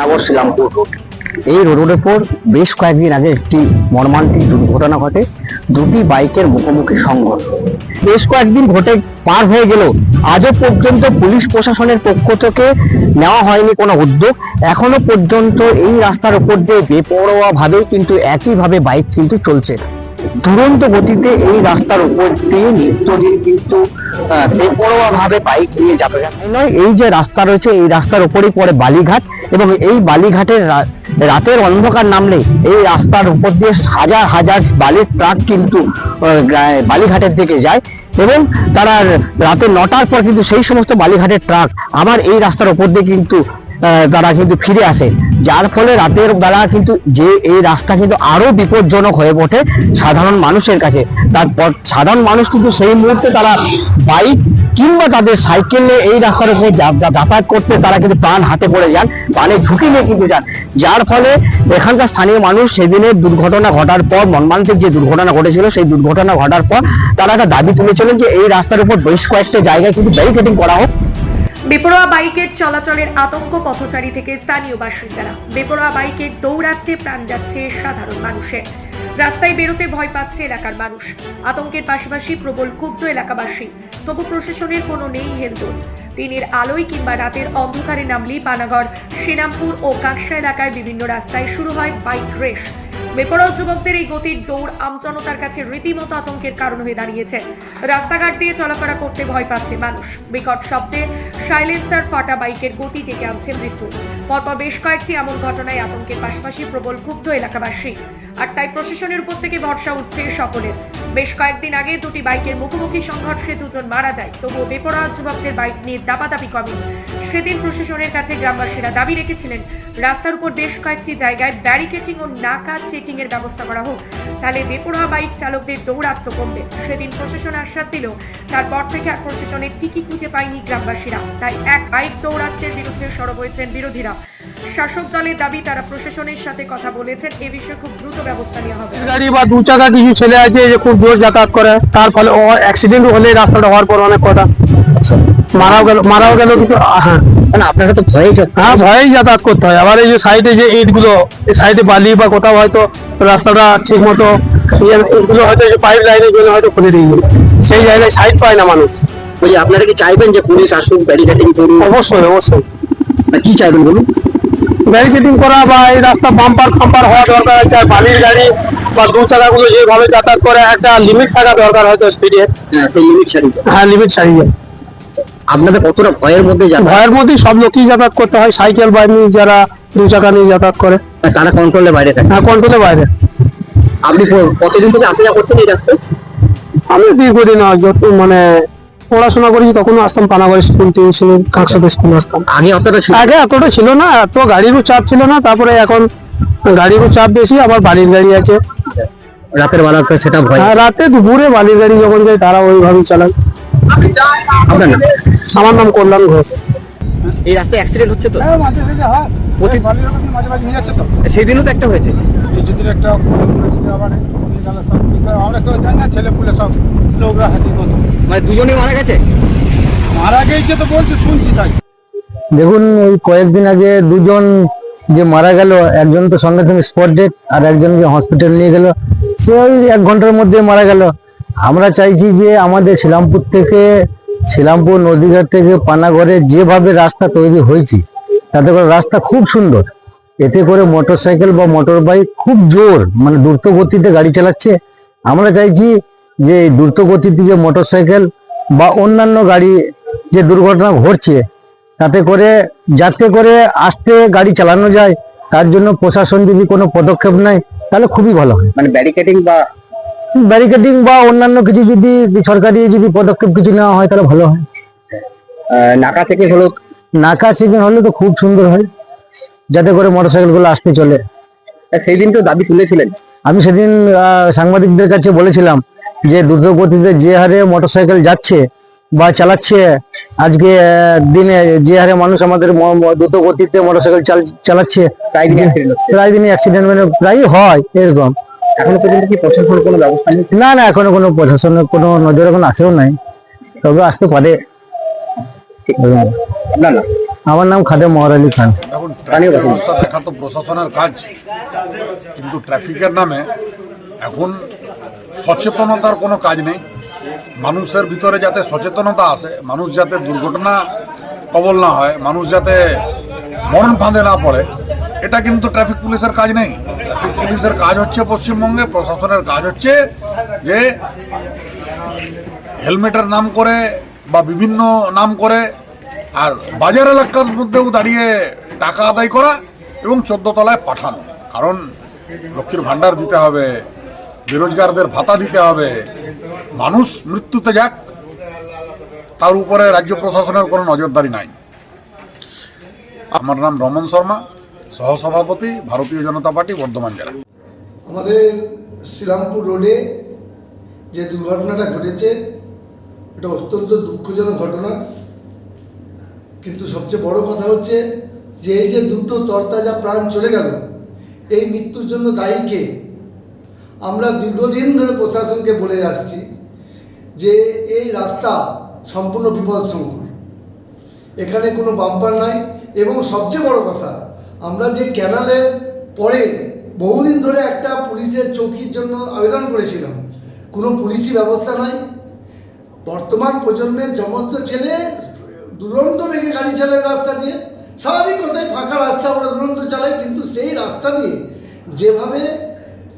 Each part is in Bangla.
পানাগড় শ্রীরামপুর রোড। এই রোডের উপর বেশ কয়েকদিন আগে একটি মর্মান্তিক দুর্ঘটনা ঘটে। দুটি বাইকের মুখোমুখি সংঘর্ষ বেশ কয়েকদিন ঘটে পার হয়ে গেল, আজও পর্যন্ত পুলিশ প্রশাসনের পক্ষ থেকে নেওয়া হয়নি কোনো উদ্যোগ। এখনো পর্যন্ত এই রাস্তার উপর দিয়ে বেপরোয়া ভাবেই কিন্তু একইভাবে বাইক কিন্তু চলছে। দুরন্ত গতিতে এই রাস্তার উপর দিয়ে নিত্যদিন কিন্তু বেপরোয়া ভাবে বাইক নিয়ে যাতায়াত নয়। এই যে রাস্তা রয়েছে, এই রাস্তার উপরেই পড়ে বালিঘাট, এবং এই বালিঘাটের রাতের অন্ধকার নামলে এই রাস্তার উপর দিয়ে হাজার হাজার বালির ট্রাক কিন্তু বালিঘাটের দিকে যায়, এবং তারা রাতে 9টার পর কিন্তু সেই সমস্ত বালিঘাটের ট্রাক আবার এই রাস্তার উপর দিয়ে কিন্তু তারা কিন্তু ফিরে আসে, যার ফলে রাতের বেলা কিন্তু যে এই রাস্তা কিন্তু আরো বিপজ্জনক হয়ে ওঠে সাধারণ মানুষের কাছে। তারপর সাধারণ মানুষ কিন্তু সেই মুহূর্তে তারা বাইক কিংবা তাদের সাইকেলে এই রাস্তার উপর যাতায়াত করতে তারা কিন্তু প্রাণ হাতে পড়ে যান, প্রাণে ঝুঁকি নিয়ে কিন্তু যান, যার ফলে এখানকার স্থানীয় মানুষ সেদিনের দুর্ঘটনা ঘটার পর, মর্মান্তিক যে দুর্ঘটনা ঘটেছিল সেই দুর্ঘটনা ঘটার পর তারা একটা দাবি তুলেছিলেন যে এই রাস্তার উপর বেশ কয়েকটা জায়গায় কিন্তু ব্যারিকেডিং করা হোক। বেপরোয়া বাইকের চলাচলের আতঙ্ক পথচারী থেকে স্থানীয় বাসিন্দারা। বেপরোয়া বাইকের দৌড়াতে প্রাণ যাচ্ছে সাধারণ মানুষের। রাস্তায় বেরোতে ভয় পাচ্ছে এলাকার মানুষ। আতঙ্কের পাশাপাশি প্রবল ক্ষুব্ধ এলাকাবাসী। তবু প্রশাসনের কোনো নেই হেলদোল। দিনের আলোয় কিংবা রাতের অন্ধকারে নামলেই পানাগড়, শ্রীরামপুর ও কাকসা এলাকার বিভিন্ন রাস্তায় শুরু হয় বাইক রেস। বেপরোয়া যুবকদের এই গতির দৌড় আমজনতার কাছে রীতিমতো আতঙ্কের কারণ হয়ে দাঁড়িয়েছে। রাস্তাঘাট দিয়ে চলাফেরা করতে ভয় পাচ্ছে মানুষ। বিকট শব্দে সাইলেন্সার ফাটা বাইকের গতি ডেকে আনছে মৃত্যু। পরপর বেশ কয়েকটি এমন ঘটনায় আতঙ্কের পাশাপাশি প্রবল ক্ষুব্ধ এলাকাবাসী। আর তাই প্রশাসনের উপর থেকে ভরসা উঠছে সকলের। বেশ কয়েকদিন আগে দুটি বাইকের মুখোমুখি সংঘর্ষে দুজন মারা যায়, তবুও বেপরোয়া যুবকদের বাইক নিয়ে দাপাদাপি কমেনি। সেদিন প্রশাসনের কাছে গ্রামবাসীরা দাবি রেখেছিলেন রাস্তার উপর বেশ কয়েকটি জায়গায় ব্যারিকেডিং ও নাকা চেকিং এর ব্যবস্থা করা হোক, তাহলে বেপরোয়া বাইক চালকদের দৌরাত্ম্য কমবে। সেদিন প্রশাসন আশ্বাস দিল, তারপর থেকে আর প্রশাসনের ঠিকই খুঁজে পায়নি গ্রামবাসীরা। তাই এক বাইক দৌরাত্মের বিরুদ্ধে সরব হয়েছেন বিরোধীরা। শাসক দলের দাবি, তারা প্রশাসনের সাথে কথা বলেছেন, এ বিষয়ে খুব দ্রুত ব্যবস্থা নেওয়া হবে। গাড়ি বা দু চাকা কিছু ছেলে আছে যে খুব জোর যাতায়াত করে, তার ফলে অ্যাক্সিডেন্ট হলে রাস্তাটা হওয়ার পর অনেক কথা মারাও গেল কিছু। হ্যাঁ, মানে আপনাকে তো ভয়েই যাতায়াত করতে হয়। আবার এই যে সাইডে যে ইটগুলো, এই সাইডে বালি বা কোথাও হয়তো রাস্তাটা ঠিক মতো এগুলো হয়তো পাইপ লাইনের জন্য হয়তো খুলে দিয়ে গেল, সেই জায়গায় সাইড পায় না মানুষ। বলি, আপনারা কি চাইবেন যে পুলিশ আসুক, ব্যারিকেডিং করুন? অবশ্যই অবশ্যই। কি চাইবেন বলুন? ব্যারিকেডিং করা বা এই রাস্তা বাম্পার হওয়া দরকার আছে। আর বালির গাড়ি বা দু চাকাগুলো যেভাবে যাতায়াত করে একটা লিমিট থাকা দরকার হয়তো স্পিডে। সেই লিমিট ছাড়িয়ে। হ্যাঁ, লিমিট ছাড়িয়ে। আপনাদের কতটা ভয়ের মধ্যে যান? ভয়ের মধ্যেই সব লোকই যাতায়াত করতে হয়। সাইকেল বাইক নিয়ে যারা দু চাকা নিয়ে যাতায়াত করে তারা কন্ট্রোলের বাইরে থাকে। হ্যাঁ, কন্ট্রোলের বাইরে। আপনি কতদিন থেকে আসা যাওয়া করছেন এই রাস্তায়? আমি দীর্ঘদিন মানে পড়াশোনা করেছি, তখনও আসতাম পানাগড় স্কুল, টিউশন, কাকসাতে স্কুল আসতাম। আগে এতটা ছিল না, এত গাড়িরও চাপ ছিল না। তারপরে এখন গাড়িরও চাপ বেশি, আবার বালির গাড়ি আছে। রাতের বেলা সেটা ভয়। রাতে দুপুরে বালির গাড়ি যখন যায় তারা ওইভাবেই চালায়। আপনার নাম? আমার নাম কল্যাণ ঘোষ। এই রাস্তায় অ্যাক্সিডেন্ট হচ্ছে তো? সেই দিনও তো একটা হয়েছে। মানে দুজনেই মারা গেছে তো বলছে, শুনছি তাই। দেখুন, ওই কয়েকদিন আগে দুজন যে মারা গেল, একজন তো সঙ্গে সঙ্গে স্পট ডেথ, আর একজনকে হসপিটাল নিয়ে গেল, সে ওই 1 ঘন্টার মধ্যে মারা গেল। আমরা চাইছি যে আমাদের শ্রীরামপুর নদীঘাট থেকে পানাগড়ে যেভাবে রাস্তা তৈরি হয়েছে, তাতে করে রাস্তা খুব সুন্দর। এতে করে মোটরসাইকেল বা মোটর বাইক খুব জোর, মানে দ্রুত গতিতে গাড়ি চালাচ্ছে। আমরা চাইছি যে দ্রুত গতিতে যে মোটরসাইকেল বা অন্যান্য গাড়ি যে দুর্ঘটনা ঘটছে, যাতে করে আস্তে গাড়ি চালানো যায়, তার জন্য প্রশাসন যদি কোনো পদক্ষেপ নেয় তাহলে খুবই ভালো হয়। মানে ব্যারিকেডিং বা অন্যান্য কিছু যদি সরকারি পদক্ষেপ কিছু নেওয়া হয় তাহলে ভালো হয়। নাকা থেকে হলো, নাকা চেকিং হলে তো খুব সুন্দর হয়, যাতে করে মোটরসাইকেল গুলো আসতে চলে। সেই দিন তো দাবি তুলেছিলেন? আমি সেদিন সাংবাদিকদের কাছে বলেছিলাম যে দ্রুত গতিতে যে হারে মোটরসাইকেল যাচ্ছে বা চালাচ্ছে, আজকে দিনে যে হারে মানুষ আমাদের দ্রুত গতিতে মোটরসাইকেল চালাচ্ছে, প্রায় দিনই অ্যাক্সিডেন্ট মানে প্রায় হয় এরকম। এখনো পর্যন্ত কি প্রশাসনের কোনো ব্যবস্থা নেই? না, এখনো কোনো প্রশাসনের কোনো নজর এখন আসেও নাই, তবে আসতে পারে। না। আমার নাম খাদেম মহর আলী খান। এখন ট্রাফিক ব্যবস্থা দেখা তো প্রশাসনের কাজ, কিন্তু ট্রাফিকের নামে এখন সচেতনতার কোনো কাজ নেই। মানুষের ভিতরে যাতে সচেতনতা আসে, মানুষ যাতে দুর্ঘটনা কবল না হয়, মানুষ যাতে মরণ ফাঁদে না পড়ে, এটা কিন্তু ট্রাফিক পুলিশের কাজ নেই। ট্রাফিক পুলিশের কাজ হচ্ছে পশ্চিমবঙ্গে, প্রশাসনের কাজ হচ্ছে যে হেলমেটের নাম করে বা বিভিন্ন নাম করে আর বাজার এলাকার মধ্যেও দাঁড়িয়ে টাকা আদায় করা এবং 14 তলায় পাঠানো। কারণ লক্ষ্মীর ভাণ্ডার দিতে হবে, বেরোজগারদের ভাতা দিতে হবে, মানুষ মৃত্যুতে যাক তার উপরে রাজ্য প্রশাসনের কোনো নজরদারি নাই। আমার নাম রমন শর্মা, সহসভাপতি, ভারতীয় জনতা পার্টি, বর্ধমান জেলা। আমাদের শ্রীরামপুর রোডে যে দুর্ঘটনাটা ঘটেছে এটা অত্যন্ত দুঃখজনক ঘটনা, কিন্তু সবচেয়ে বড় কথা হচ্ছে যে এই যে দুটো তরতাজা প্রাণ চলে গেল, এই মৃত্যুর জন্য দায়ী কে? আমরা দীর্ঘদিন ধরে প্রশাসনকে বলে আসছি যে এই রাস্তা সম্পূর্ণ বিপদসংকুল, এখানে কোনো বাম্পার নাই, এবং সবচেয়ে বড় কথা আমরা যে ক্যানালের পরে বহুদিন ধরে একটা পুলিশের চৌকির জন্য আবেদন করেছিলাম, কোনো পুলিশি ব্যবস্থা নাই। বর্তমান প্রজন্মের সমস্ত ছেলে দুরন্ত বেগে গাড়ি চালায় রাস্তা দিয়ে, স্বাভাবিক কথাই ফাঁকা রাস্তা আমরা দুরন্ত চালাই, কিন্তু সেই রাস্তা দিয়ে যেভাবে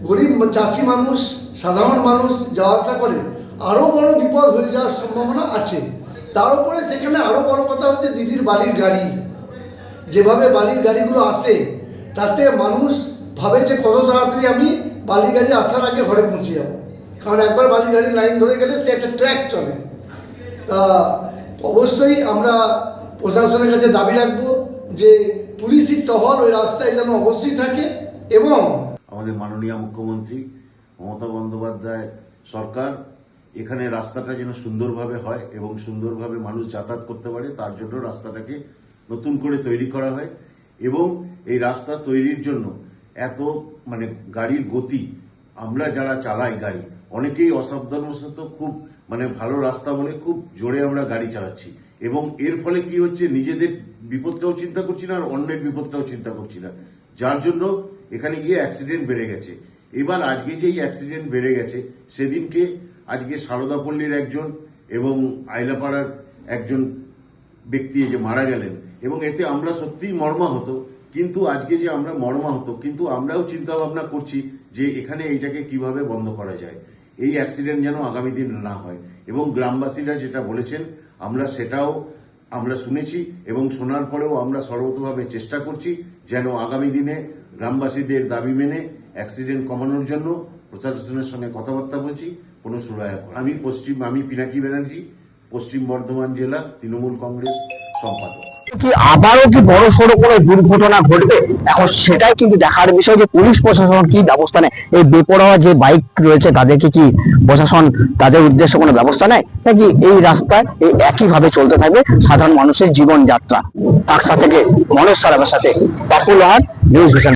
গরিব চাষি মানুষ, সাধারণ মানুষ যাওয়া আসা করে, আরও বড় বিপদ হয়ে যাওয়ার সম্ভাবনা আছে। তার উপরে সেখানে আরও বড় কথা হচ্ছে দিদির বালির গাড়ি, যেভাবে বালির গাড়িগুলো আসে তাতে মানুষ ভাবে যে কত তাড়াতাড়ি আমি বালির গাড়ি আসার আগে ঘরে পৌঁছে যাব, কারণ একবার বালির গাড়ির লাইন ধরে গেলে সে একটা ট্র্যাক চলে। তা অবশ্যই আমরা প্রশাসনের কাছে দাবি রাখবো যে পুলিশি টহল ওই রাস্তায় যেন অবশ্যই থাকে, এবং আমাদের মাননীয় মুখ্যমন্ত্রী মমতা বন্দ্যোপাধ্যায় সরকার এখানে রাস্তাটা যেন সুন্দরভাবে হয় এবং সুন্দরভাবে মানুষ যাতায়াত করতে পারে, তার জন্য রাস্তাটাকে নতুন করে তৈরি করা হয়। এবং এই রাস্তা তৈরির জন্য এত গাড়ির গতি, আমরা যারা চালাই গাড়ি অনেকেই অসাবধানবশত খুব ভালো রাস্তা বলে খুব জোরে আমরা গাড়ি চালাচ্ছি, এবং এর ফলে কি হচ্ছে নিজেদের বিপদটাও চিন্তা করছি না আর অন্যের বিপদটাও চিন্তা করছি না, যার জন্য এখানে গিয়ে অ্যাক্সিডেন্ট বেড়ে গেছে। এবার আজকে যেই অ্যাক্সিডেন্ট বেড়ে গেছে, সেদিনকে আজকে সারদাপল্লীর একজন এবং আইলাপাড়ার একজন ব্যক্তি যে মারা গেলেন, এবং এতে আমরা সত্যিই মর্মাহত। কিন্তু আজকে যে আমরা মর্মাহত, কিন্তু আমরাও চিন্তা ভাবনা করছি যে এখানে এইটাকে কিভাবে বন্ধ করা যায়, এই অ্যাক্সিডেন্ট যেন আগামী দিন না হয়। এবং গ্রামবাসীরা যেটা বলেছেন আমরা সেটাও আমরা শুনেছি, এবং শোনার পরেও আমরা সর্বতভাবে চেষ্টা করছি যেন আগামী দিনে গ্রামবাসীদের দাবি মেনে অ্যাক্সিডেন্ট কমানোর জন্য প্রশাসনের সঙ্গে কথাবার্তা বলছি, কোনো সুরাহা করে। আমি পিনাকি ব্যানার্জি, পশ্চিম বর্ধমান জেলা তৃণমূল কংগ্রেস সম্পাদক। কি আবারও কি বড় সড়ো কোনো দুর্ঘটনা ঘটবে? এখন সেটাই কিন্তু দেখার বিষয় যে পুলিশ প্রশাসন কি ব্যবস্থা নেয়। এই বেপরোয়া যে বাইক রয়েছে তাদেরকে কি প্রশাসন তাদের উদ্দেশ্যে কোনো ব্যবস্থা নেয়, নাকি এই রাস্তায় এই একইভাবে চলতে থাকবে সাধারণ মানুষের জীবনযাত্রা? কাকসা থেকে মনোজ সারাবের সাথে বাপুল লোহার, নিউজ ভিশন।